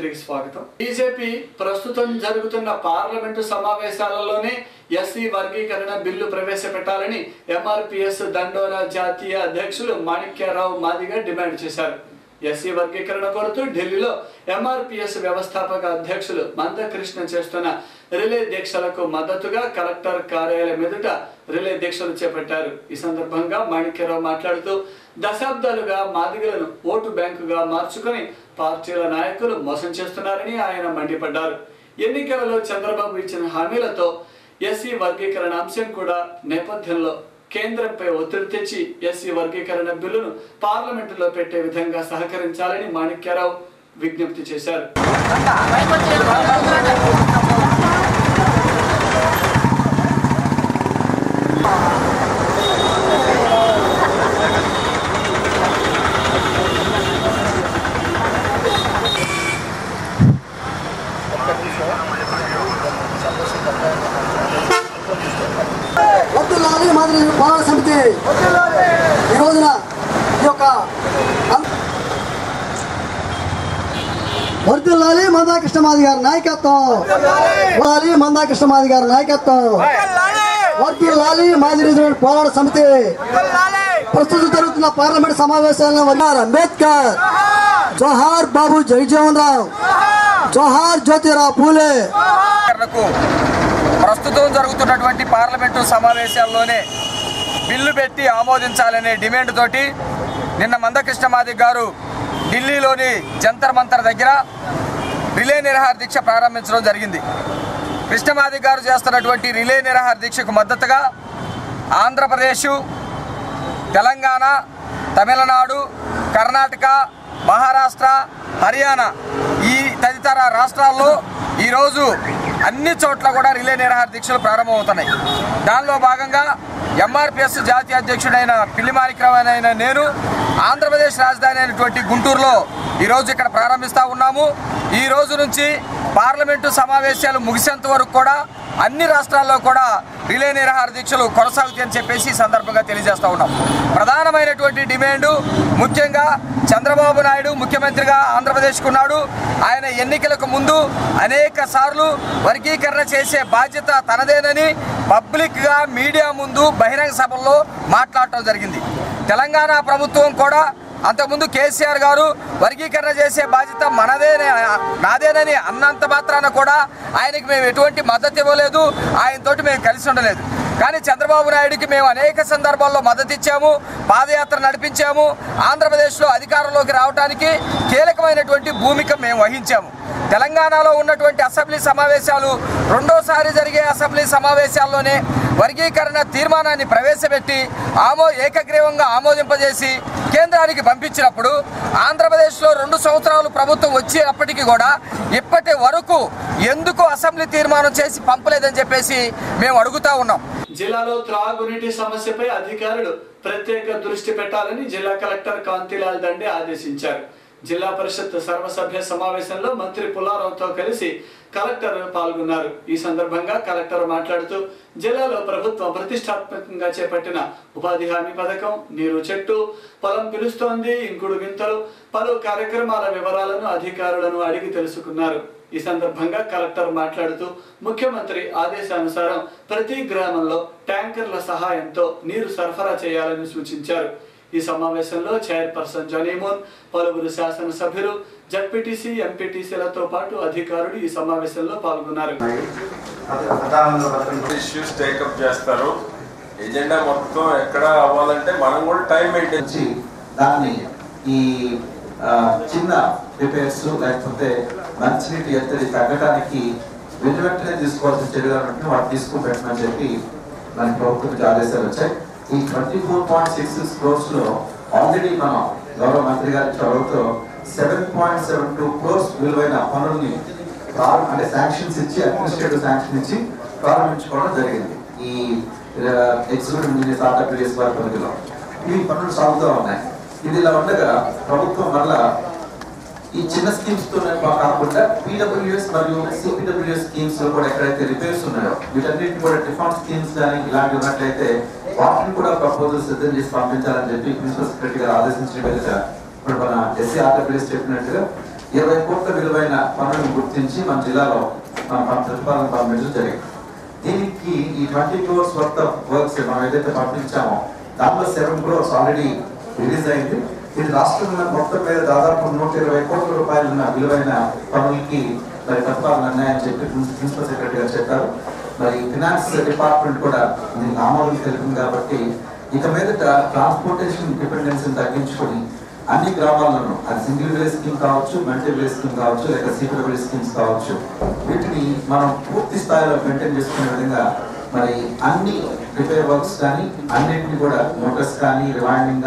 తిరిగి స్వాగతం. బీజేపీ ప్రస్తుతం జరుగుతున్న పార్లమెంటు సమావేశాలలోనే ఎస్సీ వర్గీకరణ బిల్లు ప్రవేశపెట్టాలని ఎంఆర్పీఎస్ దండోరా జాతీయ అధ్యక్షులు మాణిక్యరావు మాదిగ డిమాండ్ చేశారు. ఎస్సీ వర్గీకరణ కోరుతూ ఢిల్లీలో ఎంఆర్పీఎస్ వ్యవస్థాపక అధ్యక్షులు మందకృష్ణ చేస్తున్న రిలే దీక్షలకు మద్దతుగా కలెక్టర్ కార్యాలయం ఎదుట రిలే దీక్షలు చేపట్టారు. ఈ సందర్భంగా మాణిక్యరావు మాట్లాడుతూ దశాబ్దాలుగా మాదిగలను ఓటు బ్యాంకుగా మార్చుకొని పార్టీల నాయకులు మోసం చేస్తున్నారని ఆయన మండిపడ్డారు. ఎన్నికలలో చంద్రబాబు ఇచ్చిన హామీలతో ఎస్సీ వర్గీకరణ అంశం కూడా నేపథ్యంలో కేంద్రంపై ఒత్తిడి తెచ్చి ఎస్సీ వర్గీకరణ బిల్లును పార్లమెంటులో పెట్టే విధంగా సహకరించాలని మాణిక్యరావు విజ్ఞప్తి చేశారు. పోరాట సమితి ఈ రోజున ఈ యొక్క వర్ధిల్లాలి మందాకృష్ణ మాది గారి నాయకత్వం, మందాకృష్ణ మాది గారి నాయకత్వం, వర్ధిల్లాలి మాది రిజర్వ్ పోరాట సమితి. ప్రస్తుతం జరుగుతున్న పార్లమెంట్ సమావేశాలను అంబేద్కర్, జోహార్ బాబు జగజీవన్ రావు, జోహార్ జ్యోతిరావు పూలే. ప్రస్తుతం జరుగుతున్నటువంటి పార్లమెంటు సమావేశాల్లోనే బిల్లు పెట్టి ఆమోదించాలనే డిమాండ్ తోటి నిన్న మందకృష్ణ మాదిగ గారు ఢిల్లీలోని జంతర్ మంతర్ దగ్గర రిలే నిరాహార దీక్ష ప్రారంభించడం జరిగింది. కృష్ణ మాదిగ గారు చేస్తున్నటువంటి రిలే నిరాహార దీక్షకు మద్దతుగా ఆంధ్రప్రదేశ్, తెలంగాణ, తమిళనాడు, కర్ణాటక, మహారాష్ట్ర, హర్యానా ఈ తదితర రాష్ట్రాల్లో ఈరోజు అన్ని చోట్ల కూడా రిలే నిరాహార దీక్షలు ప్రారంభమవుతున్నాయి. దానిలో భాగంగా ఎంఆర్పీఎస్ జాతీయ అధ్యక్షుడైన పిల్లి మాణిక్యరావు అయిన నేను ఆంధ్రప్రదేశ్ రాజధాని అయినటువంటి గుంటూరులో ఈరోజు ఇక్కడ ప్రారంభిస్తూ ఉన్నాము. ఈ రోజు నుంచి పార్లమెంటు సమావేశాలు ముగిసేంత వరకు కూడా అన్ని రాష్ట్రాల్లో కూడా రిలే నిరాహార దీక్షలు కొనసాగుతాయని చెప్పేసి ఈ సందర్భంగా తెలియజేస్తూ ఉన్నాం. ప్రధానమైనటువంటి డిమాండు ముఖ్యంగా చంద్రబాబు నాయుడు ముఖ్యమంత్రిగా ఆంధ్రప్రదేశ్కు ఉన్నాడు. ఆయన ఎన్నికలకు ముందు అనేక సార్లు వర్గీకరణ చేసే బాధ్యత తనదేనని పబ్లిక్గా మీడియా ముందు బహిరంగ సభల్లో మాట్లాడటం జరిగింది. తెలంగాణ ప్రభుత్వం కూడా అంతకుముందు కేసీఆర్ గారు వర్గీకరణ చేసే బాధ్యత నాదేనని అన్నంత మాత్రాన కూడా ఆయనకి మేము ఎటువంటి మద్దతు ఇవ్వలేదు, ఆయనతోటి మేము కలిసి ఉండలేదు. కానీ చంద్రబాబు నాయుడికి మేము అనేక సందర్భాల్లో మద్దతు ఇచ్చాము, పాదయాత్ర నడిపించాము, ఆంధ్రప్రదేశ్లో అధికారంలోకి రావడానికి కీలకమైనటువంటి భూమిక మేము వహించాము. తెలంగాణలో ఉన్నటువంటి అసెంబ్లీ సమావేశాలు రెండోసారి జరిగే అసెంబ్లీ సమావేశాల్లోనే వర్గీకరణ తీర్మానాన్ని ప్రవేశపెట్టి ఏకగ్రీవంగా ఆమోదింపజేసి కేంద్రానికి పంపించినప్పుడు ఆంధ్రప్రదేశ్లో 2 సంవత్సరాలు ప్రభుత్వం వచ్చేటప్పటికీ కూడా ఇప్పటి వరకు ఎందుకు అసెంబ్లీ తీర్మానం చేసి పంపలేదని చెప్పేసి మేము అడుగుతా ఉన్నాం. జిల్లాలో త్రాగునీటి సమస్యపై అధికారులు ప్రత్యేక దృష్టి పెట్టాలని జిల్లా కలెక్టర్ కాంతిలాల్ దండే ఆదేశించారు. జిల్లా పరిషత్ సర్వసభ్య సమావేశంలో మంత్రి పుల్లారావుతో కలిసి కలెక్టర్ పాల్గొన్నారు. ఈ సందర్భంగా కలెక్టర్ మాట్లాడుతూ జిల్లాలో ప్రభుత్వం ప్రతిష్టాత్మకంగా చేపట్టిన ఉపాధి హామీ పథకం, నీరు చెట్టు, పొలం పిలుస్తోంది, ఇంకుడు గింతలు పలు కార్యక్రమాల వివరాలను అధికారులను అడిగి తెలుసుకున్నారు. ఈ సందర్భంగా కలెక్టర్ మాట్లాడుతూ ముఖ్యమంత్రి ఆదేశానుసారం ప్రతి గ్రామంలో ట్యాంకర్ల సహాయంతో నీరు సరఫరా చేయాలని సూచించారు. ఈ సమావేశంలో చైర్పర్సన్ జనీమోన్, పలువురు శాసనసభ్యులు, జడ్పీటీసీ, ఎంపీటీసీలతో పాటు అధికారులు ఈ సమావేశంలో పాల్గొన్నారు. ఇష్యూస్ టేకప్ చేస్తారు. ఎజెండా మొత్తం ఎక్కడ అవ్వాలంటే మనం కూడా టైం మెయింటైన్ దాన్ని ఈ చిన్న రిపేర్స్ లేకపోతే మంచినీటి ఎత్తడి తగ్గడానికి వెంటనే తీసుకోవాల్సిన చర్యలు వాటి తీసుకుని పెట్టమని చెప్పి మన ప్రభుత్వం ఆదేశాలు వచ్చాయి. ఈ 24.66 crores లో ఆల్రెడీ మనం గౌరవ మంత్రి గారి చొరవతో 7.72 crores విలువైన పనుల్ని అంటే శాంక్షన్స్ ఇచ్చి అడ్మినిస్ట్రేటివ్ శాంక్షన్ ఇచ్చి ప్రారంభించుకోవడం జరిగింది. ఈ ఎగ్జిక్యూటివ్ ఇంజనీర్స్ ఆర్డబ్ల్యూఎస్ వారి పరిధిలో ఈ పనులు సాగుతూ ఉన్నాయి. ఇది ఇలా ఉండగా ప్రభుత్వం వల్ల ఈ చిన్న స్కీమ్స్ తో కాకుండా పీడబ్ల్యూఎస్ మరియు సిపిడబ్ల్యూఎస్ స్కీమ్స్ లో కూడా ఎక్కడైతే రిపేర్స్ ఉన్నాయో వీటన్నిటిని కూడా డిఫాల్ట్ స్కీమ్స్ కానీ ఇలాంటి ఉన్నట్లయితే వాటిని కూడా ప్రపోజల్ సిద్ధం చేసి పంపించాలని చెప్పి ప్రిన్సిపల్ సెక్రటరీ గారు ఆదేశించిన మీదట ఇప్పుడు మన ఎస్సీ ఆర్డబ్ల్యూఎస్ చెప్పినట్టుగా 20 కోట్ల విలువైన పనులను గుర్తించి మన జిల్లాలో ప్రతిపాదన పంపించడం జరిగింది. దీనికి ఈ 20 crores వర్త్ ఆఫ్ వర్క్స్ మనం ఏదైతే పంపించామో దాంట్లో 7 crores ఆల్రెడీ రిలీజ్ అయింది. ఇది రాష్ట్రంలో మొత్తం మీద దాదాపు 120 కోట్ల రూపాయలు ఉన్న విలువైన పనులకి మరి ప్రతిపాదన అన్నాయని చెప్పి ప్రిన్సిపల్ సెక్రటరీ గారు చెప్పారు. మరి ఫినాన్స్ డిపార్ట్మెంట్ కూడా దీనికి ఆమోదం తెలిపింది. కాబట్టి ఇక మీదట ట్రాన్స్పోర్టేషన్ డిపెండెన్సీని తగ్గించుకొని అన్ని గ్రామాలను అది సింగిల్ విలేజ్ స్కీమ్ కావచ్చు, మల్టీ విలేజ్ స్కీమ్ కావచ్చు, లేక సీపర్ విలేజ్ స్కీమ్స్ కావచ్చు, వీటిని మనం పూర్తి స్థాయిలో మెయింటైన్ చేసుకునే విధంగా మరి అన్ని రిపేర్ వర్క్స్ కానీ అన్నింటినీ కూడా మోటార్స్ కానీ రివైండింగ్